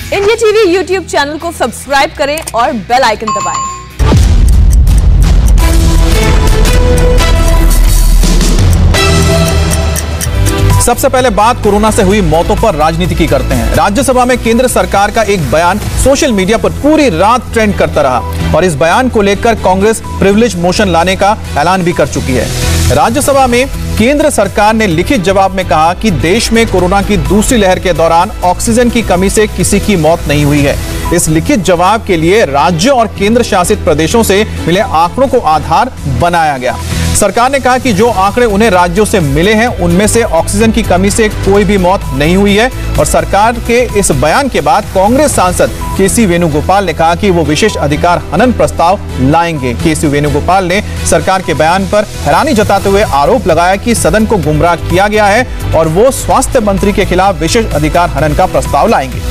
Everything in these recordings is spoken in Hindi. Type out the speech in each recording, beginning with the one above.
इंडिया टीवी यूट्यूब चैनल को सब्सक्राइब करें और बेल आइकन दबाएं। सबसे पहले बात कोरोना से हुई मौतों पर राजनीति की करते हैं। राज्यसभा में केंद्र सरकार का एक बयान सोशल मीडिया पर पूरी रात ट्रेंड करता रहा और इस बयान को लेकर कांग्रेस प्रिविलेज मोशन लाने का ऐलान भी कर चुकी है। राज्यसभा में केंद्र सरकार ने लिखित जवाब में कहा कि देश में कोरोना की दूसरी लहर के दौरान ऑक्सीजन की कमी से किसी की मौत नहीं हुई है। इस लिखित जवाब के लिए राज्यों और केंद्र शासित प्रदेशों से मिले आंकड़ों को आधार बनाया गया। सरकार ने कहा कि जो आंकड़े उन्हें राज्यों से मिले हैं उनमें से ऑक्सीजन की कमी से कोई भी मौत नहीं हुई है। और सरकार के इस बयान के बाद कांग्रेस सांसद केसी वेणुगोपाल ने कहा कि वो विशेष अधिकार हनन प्रस्ताव लाएंगे। केसी वेणुगोपाल ने सरकार के बयान पर हैरानी जताते हुए आरोप लगाया कि सदन को गुमराह किया गया है और वो स्वास्थ्य मंत्री के खिलाफ विशेष अधिकार हनन का प्रस्ताव लाएंगे।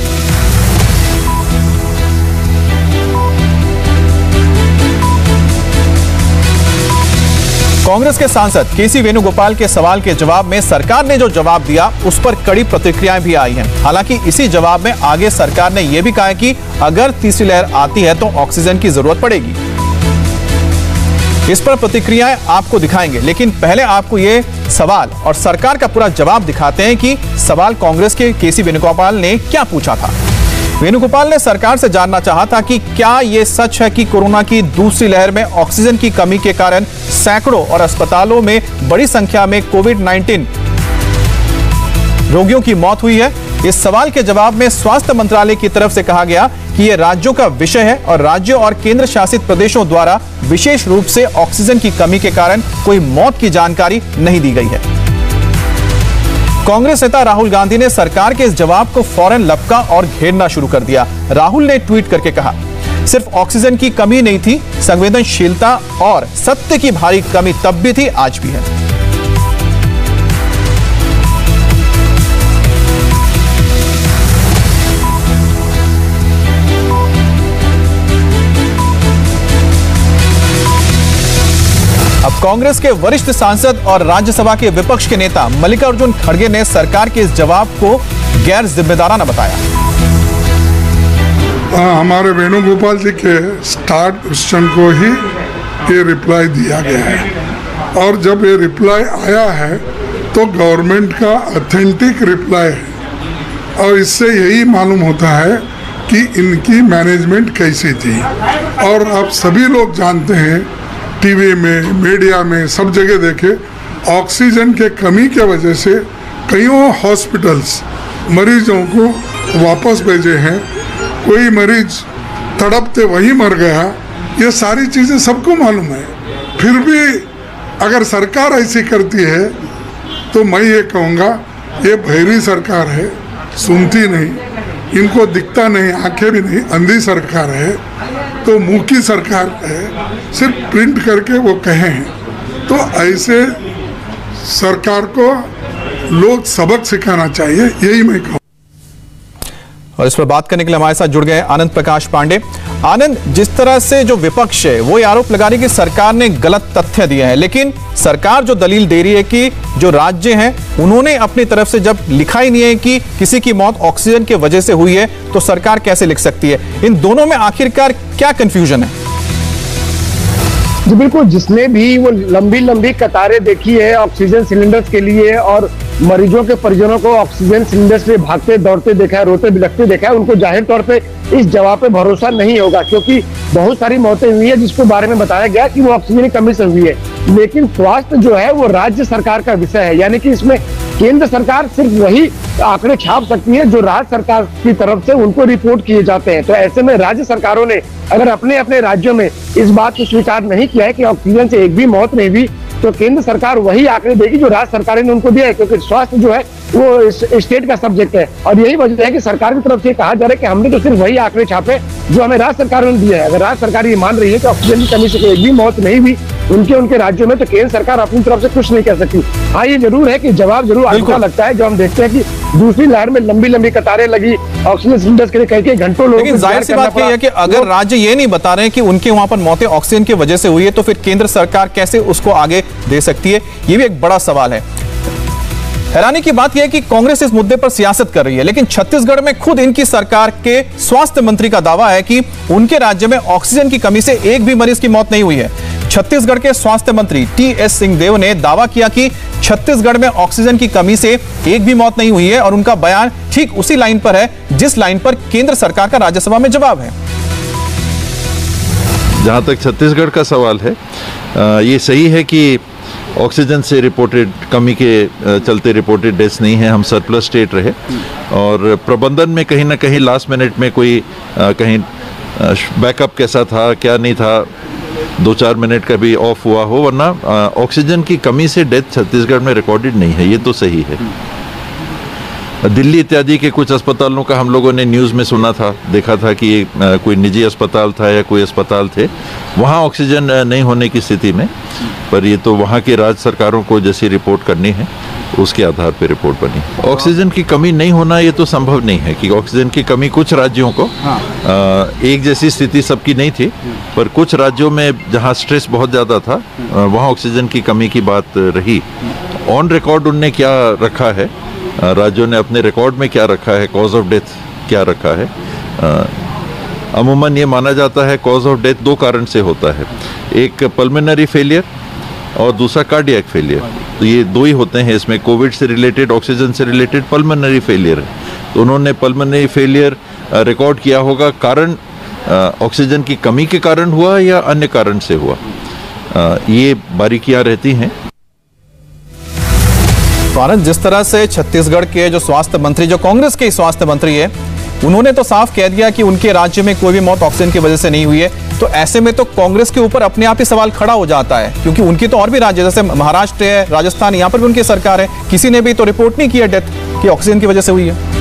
कांग्रेस के सांसद केसी वेणुगोपाल के सवाल के जवाब में सरकार ने जो जवाब दिया उस पर कड़ी प्रतिक्रियाएं भी आई हैं। हालांकि इसी जवाब में आगे सरकार ने यह भी कहा कि अगर तीसरी लहर आती है तो ऑक्सीजन की जरूरत पड़ेगी। इस पर प्रतिक्रियाएं आपको दिखाएंगे, लेकिन पहले आपको ये सवाल और सरकार का पूरा जवाब दिखाते हैं कि सवाल कांग्रेस के केसी वेणुगोपाल ने क्या पूछा था। वेणुगोपाल ने सरकार से जानना चाहा था कि क्या यह सच है कि कोरोना की दूसरी लहर में ऑक्सीजन की कमी के कारण सैकड़ों और अस्पतालों में बड़ी संख्या में कोविड-19 रोगियों की मौत हुई है। इस सवाल के जवाब में स्वास्थ्य मंत्रालय की तरफ से कहा गया कि यह राज्यों का विषय है और राज्यों और केंद्र शासित प्रदेशों द्वारा विशेष रूप से ऑक्सीजन की कमी के कारण कोई मौत की जानकारी नहीं दी गई है। कांग्रेस नेता राहुल गांधी ने सरकार के इस जवाब को फौरन लपका और घेरना शुरू कर दिया। राहुल ने ट्वीट करके कहा, सिर्फ ऑक्सीजन की कमी नहीं थी, संवेदनशीलता और सत्य की भारी कमी तब भी थी, आज भी है। अब कांग्रेस के वरिष्ठ सांसद और राज्यसभा के विपक्ष के नेता मल्लिकार्जुन खड़गे ने सरकार के इस जवाब को गैर जिम्मेदाराना बताया। हमारे वेणुगोपाल जी के स्टार्ट क्वेश्चन को ही ये रिप्लाई दिया गया है और जब ये रिप्लाई आया है तो गवर्नमेंट का ऑथेंटिक रिप्लाई है और इससे यही मालूम होता है कि इनकी मैनेजमेंट कैसी थी। और आप सभी लोग जानते हैं, टीवी में, मीडिया में, सब जगह देखे, ऑक्सीजन के कमी के वजह से कईयों हॉस्पिटल्स मरीजों को वापस भेजे हैं, कोई मरीज तड़पते वही मर गया। ये सारी चीज़ें सबको मालूम है। फिर भी अगर सरकार ऐसी करती है तो मैं ये कहूँगा ये बहरी सरकार है, सुनती नहीं, इनको दिखता नहीं, आंखें भी नहीं, अंधी सरकार है, तो मुंह की सरकार है, सिर्फ प्रिंट करके वो कहें। तो ऐसे सरकार को लोग सबक सिखाना चाहिए, यही मैं कहूँ। और इस पर बात करने के लिए हमारे साथ जुड़ गए आनंद प्रकाश पांडे। आनंद, जिस तरह से जो विपक्ष है वो ये आरोप लगा रही है कि सरकार ने गलत तथ्य दिए हैं, लेकिन सरकार जो दलील दे रही है कि जो राज्य हैं उन्होंने अपनी तरफ से जब लिखा ही नहीं है कि किसी की मौत ऑक्सीजन की वजह से हुई है, तो सरकार कैसे लिख सकती है? इन दोनों में आखिरकार क्या कंफ्यूजन है? जी बिल्कुल, जिसने भी वो लंबी लंबी कतारें देखी है ऑक्सीजन सिलेंडर्स के लिए और मरीजों के परिजनों को ऑक्सीजन सिलेंडर्स के लिए भागते दौड़ते देखा है, रोते बिलखते देखा है, उनको जाहिर तौर पे इस जवाब पे भरोसा नहीं होगा, क्योंकि बहुत सारी मौतें हुई है जिसके बारे में बताया गया कि वो ऑक्सीजन की कमी से हुई है। लेकिन स्वास्थ्य जो है वो राज्य सरकार का विषय है, यानी कि इसमें केंद्र सरकार सिर्फ वही आंकड़े छाप सकती है जो राज्य सरकार की तरफ से उनको रिपोर्ट किए जाते हैं। तो ऐसे में राज्य सरकारों ने अगर अपने अपने राज्यों में इस बात को स्वीकार नहीं किया है कि ऑक्सीजन से एक भी मौत नहीं हुई, तो केंद्र सरकार वही आंकड़े देगी जो राज्य सरकार ने उनको दिया है, क्योंकि स्वास्थ्य जो है वो स्टेट का सब्जेक्ट है। और यही वजह है कि सरकार की तरफ से कहा जा रहा है कि हमने तो सिर्फ वही आंकड़े छापे जो हमें राज्य सरकारों ने दिया है। अगर राज्य सरकार ये मान रही है कि ऑक्सीजन की कमी से एक भी मौत नहीं हुई उनके राज्यों में, तो केंद्र सरकार अपनी तरफ से कुछ नहीं कर सकती। हाँ, ये जरूर है कि जवाब जरूर अधूरा लगता है, जो हम देखते हैं कि दूसरी लहर में लंबी लंबी कतारें लगी ऑक्सीजन सिलेंडर्स के लिए, कई घंटों लोग। लेकिन जाहिर सी बात है कि अगर राज्य ये नहीं बता रहे हैं कि उनके वहां पर मौतें ऑक्सीजन की वजह से हुई है, तो फिर केंद्र सरकार कैसे उसको आगे दे सकती है? ये भी एक बड़ा सवाल है। हैरानी की बात यह है कि कांग्रेस इस मुद्दे पर सियासत कर रही है, लेकिन छत्तीसगढ़ में खुद इनकी सरकार के स्वास्थ्य मंत्री का दावा है कि उनके राज्य में ऑक्सीजन की कमी से एक भी मरीज की मौत नहीं हुई है। छत्तीसगढ़ के स्वास्थ्य मंत्री टी.एस. सिंहदेव ने दावा किया कि छत्तीसगढ़ में ऑक्सीजन की कमी से एक भी मौत नहीं हुई है और उनका बयान ठीक उसी लाइन पर है जिस लाइन पर केंद्र सरकार का राज्यसभा में जवाब है। जहां तक छत्तीसगढ़ का सवाल है, ये सही है कि ऑक्सीजन से रिपोर्टेड कमी के चलते रिपोर्टेड डेथ्स नहीं है। हम सरप्लस स्टेट रहे और प्रबंधन में कहीं ना कहीं लास्ट मिनट में कोई कहीं बैकअप कैसा था क्या नहीं था, 2-4 मिनट का भी ऑफ हुआ हो, वरना ऑक्सीजन की कमी से डेथ छत्तीसगढ़ में रिकॉर्डेड नहीं है। ये तो सही है। दिल्ली इत्यादि के कुछ अस्पतालों का हम लोगों ने न्यूज़ में सुना था, देखा था कि कोई निजी अस्पताल था या कोई अस्पताल थे, वहाँ ऑक्सीजन नहीं होने की स्थिति में, पर ये तो वहाँ की राज्य सरकारों को जैसी रिपोर्ट करनी है उसके आधार पर रिपोर्ट बनी। ऑक्सीजन की कमी नहीं होना ये तो संभव नहीं है कि ऑक्सीजन की कमी कुछ राज्यों को एक जैसी स्थिति सबकी नहीं थी, पर कुछ राज्यों में जहाँ स्ट्रेस बहुत ज़्यादा था वहाँ ऑक्सीजन की कमी की बात रही। ऑन रिकॉर्ड उनने क्या रखा है, राज्यों ने अपने रिकॉर्ड में क्या रखा है, कॉज ऑफ डेथ क्या रखा है। अमूमन ये माना जाता है कॉज ऑफ डेथ 2 कारण से होता है, एक पल्मोनरी फेलियर और दूसरा कार्डियक फेलियर। तो ये 2 ही होते हैं इसमें, कोविड से रिलेटेड, ऑक्सीजन से रिलेटेड पल्मोनरी फेलियर है। तो उन्होंने पल्मोनरी फेलियर रिकॉर्ड किया होगा, कारण ऑक्सीजन की कमी के कारण हुआ या अन्य कारण से हुआ, ये बारीकियां रहती हैं। आनंद, जिस तरह से छत्तीसगढ़ के जो स्वास्थ्य मंत्री, जो कांग्रेस के स्वास्थ्य मंत्री है, उन्होंने तो साफ कह दिया कि उनके राज्य में कोई भी मौत ऑक्सीजन की वजह से नहीं हुई है, तो ऐसे में तो कांग्रेस के ऊपर अपने आप ही सवाल खड़ा हो जाता है, क्योंकि उनकी तो और भी राज्य जैसे महाराष्ट्र है, राजस्थान, यहाँ पर भी उनकी सरकार है, किसी ने भी तो रिपोर्ट नहीं किया डेथ कि ऑक्सीजन की वजह से हुई है।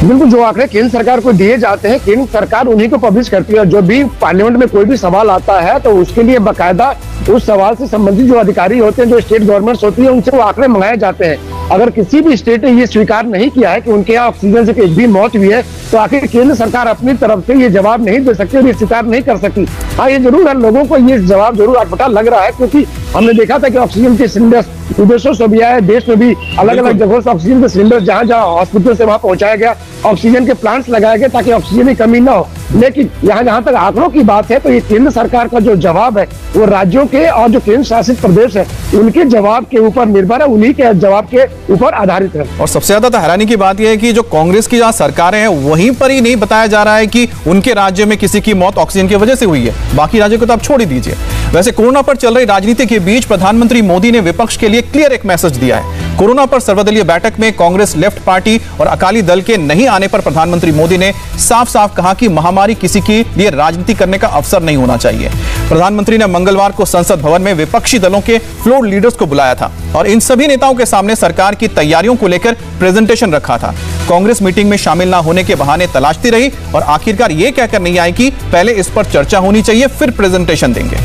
बिल्कुल, जो आंकड़े केंद्र सरकार को दिए जाते हैं, केंद्र सरकार उन्हीं को पब्लिश करती है। जो भी पार्लियामेंट में कोई भी सवाल आता है तो उसके लिए बाकायदा उस सवाल से संबंधित जो अधिकारी होते हैं, जो स्टेट गवर्नमेंट्स होती है, उनसे वो आंकड़े मंगाए जाते हैं। अगर किसी भी स्टेट ने ये स्वीकार नहीं किया है कि उनके यहाँ ऑक्सीजन से एक भी मौत हुई है, तो आखिर केंद्र सरकार अपनी तरफ से ये जवाब नहीं दे सकती और ये स्वीकार नहीं कर सकती। हाँ, ये जरूर है, लोगों को ये जवाब जरूर अटपटा लग रहा है, क्योंकि हमने देखा था कि ऑक्सीजन के सिलेंडर विदेशों से भी आए, देश में भी अलग अलग जगहों से ऑक्सीजन के सिलेंडर जहाँ जहाँ हॉस्पिटल से वहां पहुंचाया गया, ऑक्सीजन के प्लांट्स लगाए गए ताकि ऑक्सीजन की कमी न हो। लेकिन यहाँ जहाँ तक आंकड़ों की बात है, तो ये केंद्र सरकार का जो जवाब है वो राज्यों के और जो केंद्र शासित प्रदेश है उनके जवाब के ऊपर निर्भर है, उन्हीं के जवाब के ऊपर आधारित है। और सबसे ज्यादा तो हैरानी की बात यह है कि जो कांग्रेस की जहाँ सरकारें हैं वहीं पर ही नहीं बताया जा रहा है कि उनके राज्य में किसी की मौत ऑक्सीजन की वजह से हुई है, बाकी राज्यों को तो आप छोड़ ही दीजिए। वैसे कोरोना पर चल रही राजनीति के बीच प्रधानमंत्री मोदी ने विपक्ष के लिए क्लियर एक मैसेज दिया है। कोरोना पर सर्वदलीय बैठक में कांग्रेस, लेफ्ट पार्टी और अकाली दल के नहीं आने पर प्रधानमंत्री मोदी ने साफ साफ कहा कि महामारी किसी के लिए राजनीति करने का अवसर नहीं होना चाहिए। प्रधानमंत्री ने मंगलवार को संसद भवन में विपक्षी दलों के फ्लोर लीडर्स को बुलाया था और इन सभी नेताओं के सामने सरकार की तैयारियों को लेकर प्रेजेंटेशन रखा था। कांग्रेस मीटिंग में शामिल न होने के बहाने तलाशती रही और आखिरकार यह कहकर नहीं आई कि पहले इस पर चर्चा होनी चाहिए, फिर प्रेजेंटेशन देंगे।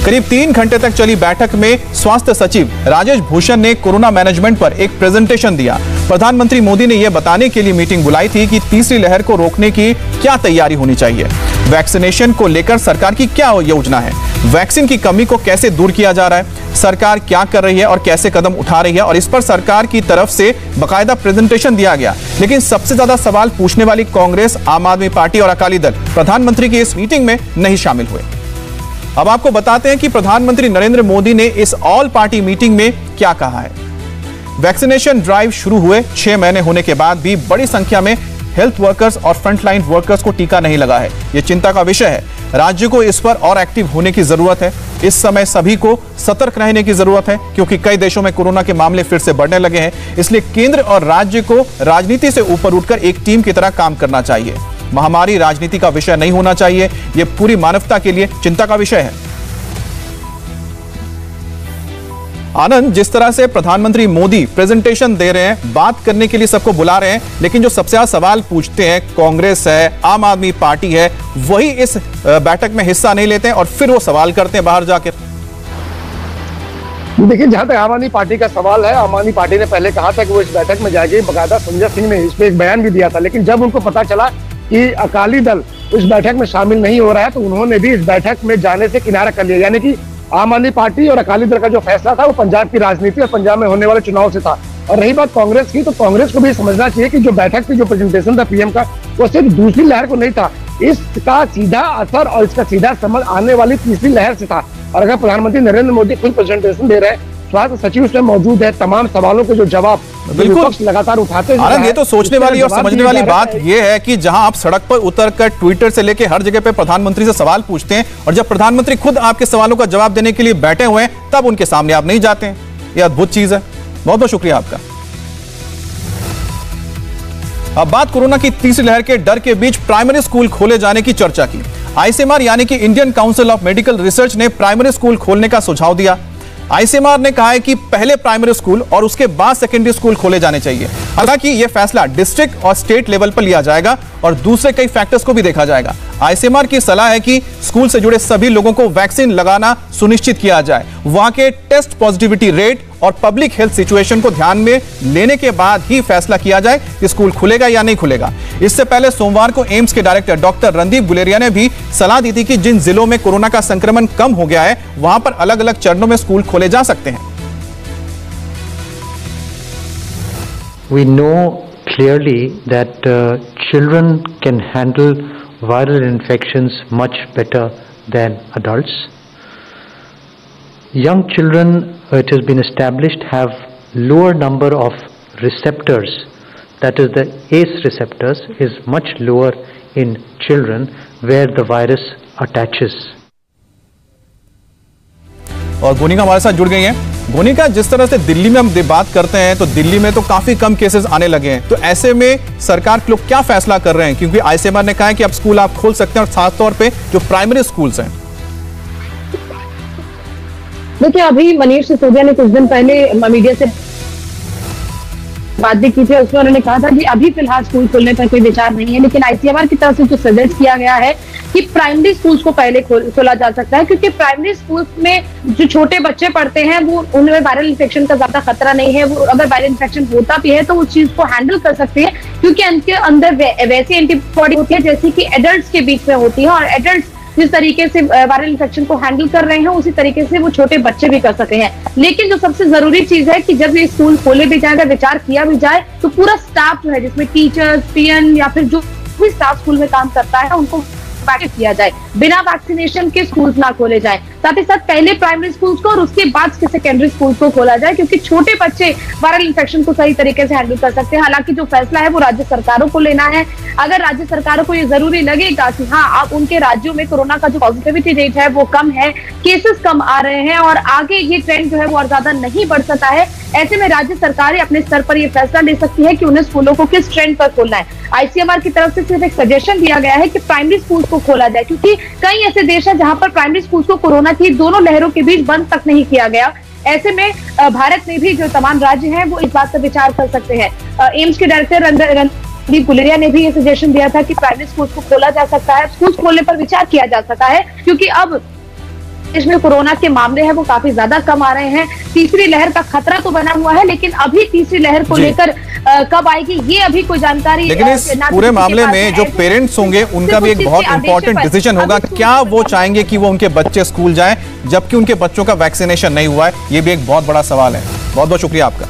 करीब 3 घंटे तक चली बैठक में स्वास्थ्य सचिव राजेश भूषण ने कोरोना मैनेजमेंट पर एक प्रेजेंटेशन दिया। प्रधानमंत्री मोदी ने यह बताने के लिए मीटिंग बुलाई थी कि तीसरी लहर को रोकने की क्या तैयारी होनी चाहिए, वैक्सीनेशन को लेकर सरकार की क्या योजना है, वैक्सीन की कमी को कैसे दूर किया जा रहा है, सरकार क्या कर रही है और कैसे कदम उठा रही है, और इस पर सरकार की तरफ से बाकायदा प्रेजेंटेशन दिया गया। लेकिन सबसे ज्यादा सवाल पूछने वाली कांग्रेस, आम आदमी पार्टी और अकाली दल प्रधानमंत्री की इस मीटिंग में नहीं शामिल हुए। अब आपको बताते हैं कि प्रधानमंत्री नरेंद्र मोदी ने इस ऑल पार्टी मीटिंग में क्या कहा है। वैक्सीनेशन ड्राइव शुरू हुए 6 महीने होने के बाद भी बड़ी संख्या में हेल्थ वर्कर्स और फ्रंटलाइन वर्कर्स को टीका नहीं लगा है। यह चिंता का विषय है। राज्य को इस पर और एक्टिव होने की जरूरत है। इस समय सभी को सतर्क रहने की जरूरत है, क्योंकि कई देशों में कोरोना के मामले फिर से बढ़ने लगे हैं। इसलिए केंद्र और राज्य को राजनीति से ऊपर उठकर एक टीम की तरह काम करना चाहिए। महामारी राजनीति का विषय नहीं होना चाहिए। यह पूरी मानवता के लिए चिंता का विषय है। आनंद, जिस तरह से प्रधानमंत्री मोदी प्रेजेंटेशन दे रहे हैं, बात करने के लिए सबको बुला रहे हैं, लेकिन जो सबसे ज्यादा सवाल पूछते हैं कांग्रेस है, आम आदमी पार्टी है, वही इस बैठक में हिस्सा नहीं लेते हैं और फिर वो सवाल करते हैं बाहर जाकर। देखिए, जहां तक आम आदमी पार्टी का सवाल है, आम आदमी पार्टी ने पहले कहा था कि वो इस बैठक में जाएगी। बकायदा संजय सिंह ने इस पे एक बयान भी दिया था, लेकिन जब उनको पता चला कि अकाली दल इस बैठक में शामिल नहीं हो रहा है, तो उन्होंने भी इस बैठक में जाने से किनारा कर लिया। यानी कि आम आदमी पार्टी और अकाली दल का जो फैसला था वो पंजाब की राजनीति और पंजाब में होने वाले चुनाव से था। और रही बात कांग्रेस की, तो कांग्रेस को भी समझना चाहिए कि जो बैठक थी, जो प्रेजेंटेशन था पीएम का, वो सिर्फ दूसरी लहर को नहीं था, इसका सीधा असर और इसका सीधा समझ आने वाली तीसरी लहर से था। और अगर प्रधानमंत्री नरेंद्र मोदी खुद प्रेजेंटेशन दे रहे हैं, स्वास्थ्य सचिव उसमें मौजूद है, तमाम सवालों के जो जवाब विपक्ष लगातार उठाते हैं। ये तो सोचने वाली और समझने वाली बात ये है कि जहां आप सड़क पर उतरकर ट्विटर से लेकर हर जगह पे प्रधानमंत्री से सवाल पूछते हैं, और जब प्रधानमंत्री खुद आपके सवालों का जवाब देने के लिए बैठे हुए हैं, तब उनके सामने आप नहीं जाते हैं। यह अद्भुत चीज है। बहुत बहुत शुक्रिया आपका। अब बात कोरोना की तीसरी लहर के डर के बीच प्राइमरी स्कूल खोले जाने की चर्चा की। आईसीएमआर यानी कि Indian council of medical research ने प्राइमरी स्कूल खोलने का सुझाव दिया। आईसीएमआर ने कहा है कि पहले प्राइमरी स्कूल और उसके बाद सेकेंडरी स्कूल खोले जाने चाहिए। हालांकि यह फैसला डिस्ट्रिक्ट और स्टेट लेवल पर लिया जाएगा और दूसरे कई फैक्टर्स को भी देखा जाएगा। आईसीएमआर की सलाह है कि स्कूल से जुड़े सभी लोगों को वैक्सीन लगाना सुनिश्चित किया जाए। वहां के टेस्ट पॉजिटिविटी रेट और पब्लिक हेल्थ सिचुएशन को ध्यान में लेने के बाद ही फैसला किया जाए कि स्कूल खुलेगा या नहीं खुलेगा। इससे पहले सोमवार को एम्स के डायरेक्टर डॉक्टर रणदीप गुलेरिया ने भी सलाह दी थी कि जिन जिलों में कोरोना का संक्रमण कम हो गया है, वहां पर अलग अलग चरणों में स्कूल खोले जा सकते हैं। We know clearly that children can handle viral infections much better than adults. Young children, it has been established, have lower number of receptors, that is the ACE receptors is much lower in children where the virus attaches. और गोनिका हमारे साथ जुड़ गई हैं। गोनिका, जिस तरह से दिल्ली में हम बात करते हैं तो दिल्ली में तो काफी कम केसेस आने लगे हैं, तो ऐसे में सरकार के लोग क्या फैसला कर रहे हैं? क्योंकि आईसीएमआर ने कहा है कि अब स्कूल आप खोल सकते हैं, और खास तौर पे जो प्राइमरी स्कूल्स हैं। देखिए, अभी मनीष सिसोदिया ने कुछ दिन पहले मीडिया से बात भी की थी, उसमें उन्होंने कहा था कि अभी फिलहाल स्कूल खोलने पर कोई विचार नहीं है, लेकिन आईसीएमआर की तरफ से जो सजेस्ट किया गया है कि प्राइमरी स्कूल्स को पहले खोला जा सकता है, क्योंकि प्राइमरी स्कूल्स में जो छोटे बच्चे पढ़ते हैं वो उनमें वायरल इन्फेक्शन का ज्यादा खतरा नहीं है। वो अगर वायरल इन्फेक्शन होता भी है तो उस चीज को हैंडल कर सकते हैं, क्योंकि उनके अंदर वैसी एंटीबॉडी होती है जैसी कि एडल्ट्स के बीच में होती है, और एडल्ट्स जिस तरीके से वायरल इन्फेक्शन को हैंडल कर रहे हैं उसी तरीके से वो छोटे बच्चे भी कर सकते हैं। लेकिन जो सबसे जरूरी चीज है कि जब ये स्कूल खोले भी जाए, विचार किया भी जाए, तो पूरा स्टाफ जो है, जिसमें टीचर्स, पीएन या फिर जो भी स्टाफ स्कूल में काम करता है, उनको वैक्सीन किया जाए। बिना वैक्सीनेशन के स्कूल्स ना खोले जाए। साथ ही साथ पहले प्राइमरी स्कूल्स को और उसके बाद सेकेंडरी स्कूल्स को खोला जाए, क्योंकि छोटे बच्चे वायरल इन्फेक्शन को सही तरीके से हैंडल कर सकते हैं। हालांकि जो फैसला है वो राज्य सरकारों को लेना है। अगर राज्य सरकारों को ये जरूरी लगेगा कि हाँ, अब उनके राज्यों में कोरोना का जो पॉजिटिविटी रेट है वो कम है, केसेस कम आ रहे हैं और आगे ये ट्रेंड जो है वो और ज्यादा नहीं बढ़ सकता है, ऐसे में राज्य सरकारें अपने स्तर पर ये फैसला ले सकती है कि उन्हें स्कूलों को किस ट्रेंड पर खोलना है। आईसीएमआर की तरफ से सिर्फ एक सजेशन दिया गया है कि प्राइमरी स्कूल को खोला जाए, क्योंकि कई ऐसे देश हैं जहां पर प्राइमरी स्कूल को कोरोना की दोनों लहरों के बीच बंद तक नहीं किया गया। ऐसे में भारत में भी जो तमाम राज्य हैं वो इस बात पर विचार कर सकते हैं। एम्स के डायरेक्टर रणदीप गुलेरिया ने भी ये सजेशन दिया था कि प्राइमरी स्कूल को खोला जा सकता है, स्कूल खोलने पर विचार किया जा सकता है, क्योंकि अब देश में कोरोना के मामले हैं वो काफी ज्यादा कम आ रहे हैं। तीसरी लहर का खतरा तो बना हुआ है, लेकिन अभी तीसरी लहर को लेकर कब आएगी ये अभी कोई जानकारी। लेकिन इस पूरे मामले में जो पेरेंट्स होंगे उनका भी एक बहुत इंपॉर्टेंट डिसीजन होगा। क्या वो चाहेंगे कि वो उनके बच्चे स्कूल जाएं जबकि उनके बच्चों का वैक्सीनेशन नहीं हुआ है? ये भी एक बहुत बड़ा सवाल है। बहुत बहुत शुक्रिया आपका।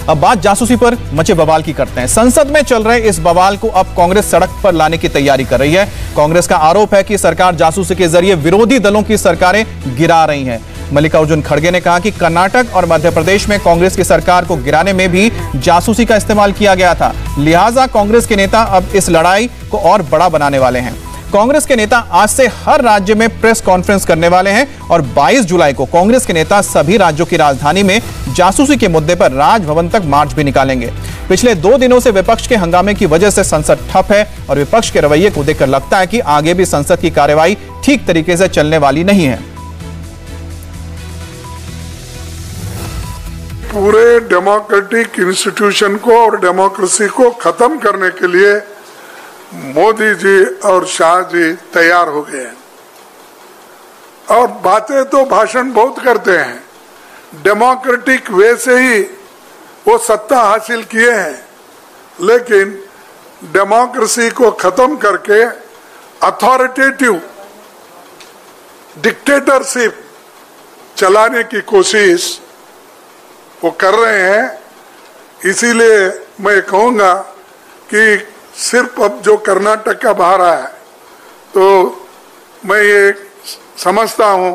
अब बात जासूसी पर मचे बवाल की करते हैं। संसद में चल रहे इस बवाल को अब कांग्रेस सड़क पर लाने की तैयारी कर रही है। कांग्रेस का आरोप है कि सरकार जासूसी के जरिए विरोधी दलों की सरकारें गिरा रही हैं। मल्लिकार्जुन खड़गे ने कहा कि कर्नाटक और मध्य प्रदेश में कांग्रेस की सरकार को गिराने में भी जासूसी का इस्तेमाल किया गया था, लिहाजा कांग्रेस के नेता अब इस लड़ाई को और बड़ा बनाने वाले हैं। कांग्रेस के नेता आज से हर राज्य में प्रेस कॉन्फ्रेंस करने वाले हैं और 22 जुलाई को कांग्रेस के नेता सभी राज्यों की राजधानी में जासूसी के मुद्दे पर राजभवन तक मार्च भी निकालेंगे। पिछले 2 दिनों से विपक्ष के हंगामे की वजह से संसद ठप है और विपक्ष के रवैये को देखकर लगता है कि आगे भी संसद की कार्यवाही ठीक तरीके से चलने वाली नहीं है। पूरे डेमोक्रेटिक इंस्टीट्यूशन को और डेमोक्रेसी को खत्म करने के लिए मोदी जी और शाह जी तैयार हो गए हैं और बातें तो भाषण बहुत करते हैं, डेमोक्रेटिक वे से ही वो सत्ता हासिल किए हैं, लेकिन डेमोक्रेसी को खत्म करके अथॉरिटेटिव डिक्टेटरशिप चलाने की कोशिश वो कर रहे हैं। इसीलिए मैं कहूँगा कि सिर्फ अब जो कर्नाटक का बाहर आया है, तो मैं ये समझता हूँ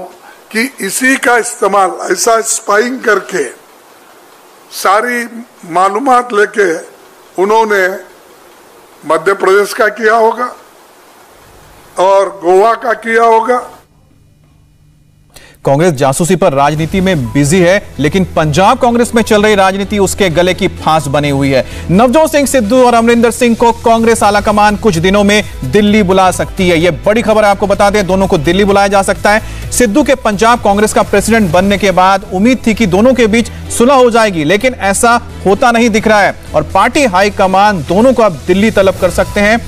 कि इसी का इस्तेमाल ऐसा स्पाइंग करके सारी मालूमात लेके उन्होंने मध्य प्रदेश का किया होगा और गोवा का किया होगा। कांग्रेस जासूसी पर राजनीति में बिजी है, लेकिन पंजाब कांग्रेस में चल रही राजनीति उसके गले की फांस बनी हुई है। नवजोत सिंह सिद्धू और अमरिंदर सिंह को कांग्रेस आलाकमान कुछ दिनों में दिल्ली बुला सकती है। यह बड़ी खबर है, आपको बता दें, दोनों को दिल्ली बुलाया जा सकता है। सिद्धू के पंजाब कांग्रेस का प्रेसिडेंट बनने के बाद उम्मीद थी कि दोनों के बीच सुलह हो जाएगी, लेकिन ऐसा होता नहीं दिख रहा है और पार्टी हाईकमान दोनों को अब दिल्ली तलब कर सकते हैं।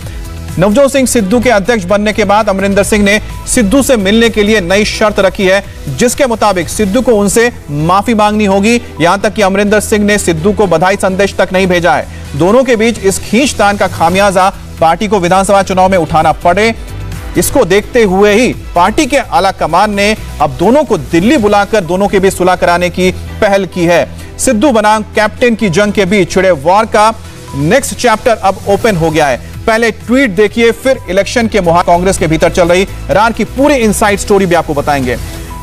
नवजोत सिंह सिद्धू के अध्यक्ष बनने के बाद अमरिंदर सिंह ने सिद्धू से मिलने के लिए नई शर्त रखी है, जिसके मुताबिक सिद्धू को उनसे माफी मांगनी होगी। यहां तक कि अमरिंदर सिंह ने सिद्धू को बधाई संदेश तक नहीं भेजा है। दोनों के बीच इस खींचतान का खामियाजा पार्टी को विधानसभा चुनाव में उठाना पड़े, इसको देखते हुए ही पार्टी के आलाकमान ने अब दोनों को दिल्ली बुलाकर दोनों के बीच सुलह कराने की पहल की है। सिद्धू बनाम कैप्टन की जंग के बीच छिड़े वॉर का नेक्स्ट चैप्टर अब ओपन हो गया है। पहले ट्वीट देखिए, फिर इलेक्शन के मुहाने कांग्रेस के भीतर चल रही रार की पूरी इनसाइड स्टोरी भी आपको बताएंगे।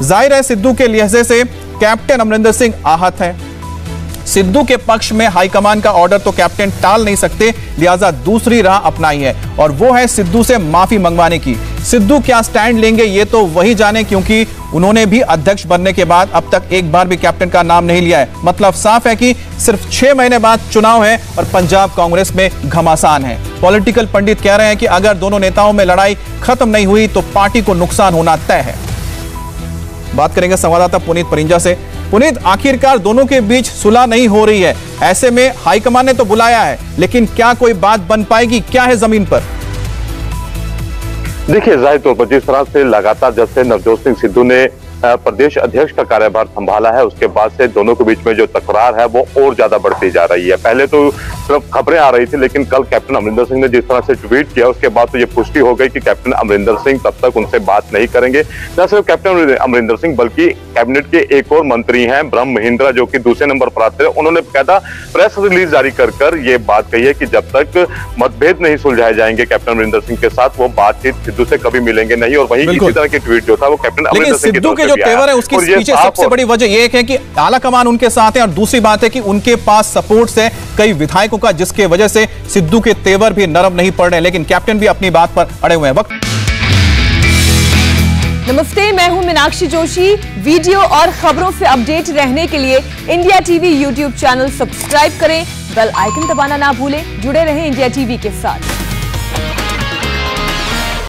जाहिर है सिद्धू के लिहाजे से कैप्टन अमरिंदर सिंह आहत हैं। सिद्धू के पक्ष में हाईकमान का ऑर्डर तो कैप्टन टाल नहीं सकते, लिहाजा दूसरी राह अपनाई है और वो है सिद्धू से माफी मंगवाने की। सिद्धू क्या स्टैंड लेंगे ये तो वही जाने, क्योंकि उन्होंने भी अध्यक्ष बनने के बाद अब तक एक बार भी कैप्टन का नाम नहीं लिया है। मतलब साफ है कि सिर्फ 6 महीने बाद चुनाव है और पंजाब कांग्रेस में घमासान है। पॉलिटिकल पंडित कह रहे हैं कि अगर दोनों नेताओं में लड़ाई खत्म नहीं हुई तो पार्टी को नुकसान होना तय है। बात करेंगे संवाददाता पुनीत परिंजा से। पुनीत, आखिरकार दोनों के बीच सुलह नहीं हो रही है, ऐसे में हाईकमान ने तो बुलाया है, लेकिन क्या कोई बात बन पाएगी? क्या है जमीन पर? देखिए, जाहिर तौर पर जिस तरह से लगातार जब से नवजोत सिंह सिद्धू ने प्रदेश अध्यक्ष का कार्यभार संभाला है, उसके बाद से दोनों के बीच में जो तकरार है वो और ज्यादा बढ़ती जा रही है। पहले तो सिर्फ खबरें आ रही थी, लेकिन कल कैप्टन अमरिंदर सिंह ने जिस तरह से ट्वीट किया, उसके बाद तो ये पुष्टि हो गई कि कैप्टन अमरिंदर सिंह तब तक उनसे बात नहीं करेंगे। न सिर्फ कैप्टन अमरिंदर सिंह बल्कि कैबिनेट के एक और मंत्री हैं ब्रह्म महिंद्रा, जो कि दूसरे नंबर पर आते हैं। उन्होंने कहता प्रेस रिलीज जारी कर ये बात कही है कि जब तक मतभेद नहीं सुलझाए जाएंगे कैप्टन अमरिंदर सिंह के साथ, वो बातचीत सिद्धू से कभी मिलेंगे नहीं। और वहीं इसी तरह की ट्वीट जो था वो कैप्टन अमरिंदर सिंह के जो तेवर है उसके पीछे सबसे बड़ी वजह यह है कि आलाकमान उनके साथ है और दूसरी बात है कि उनके पास सपोर्ट है कई विधायकों का, जिसके वजह से सिद्धू के तेवर भी नरम नहीं पड़ रहे, लेकिन कैप्टन भी अपनी बात पर अड़े हुए हैं। वक्त नमस्ते, मैं हूं मीनाक्षी जोशी। वीडियो और खबरों से अपडेट रहने के लिए India TV YouTube channel subscribe करें, बेल आइकन दबाना ना भूलें। जुड़े रहें इंडिया टीवी के साथ।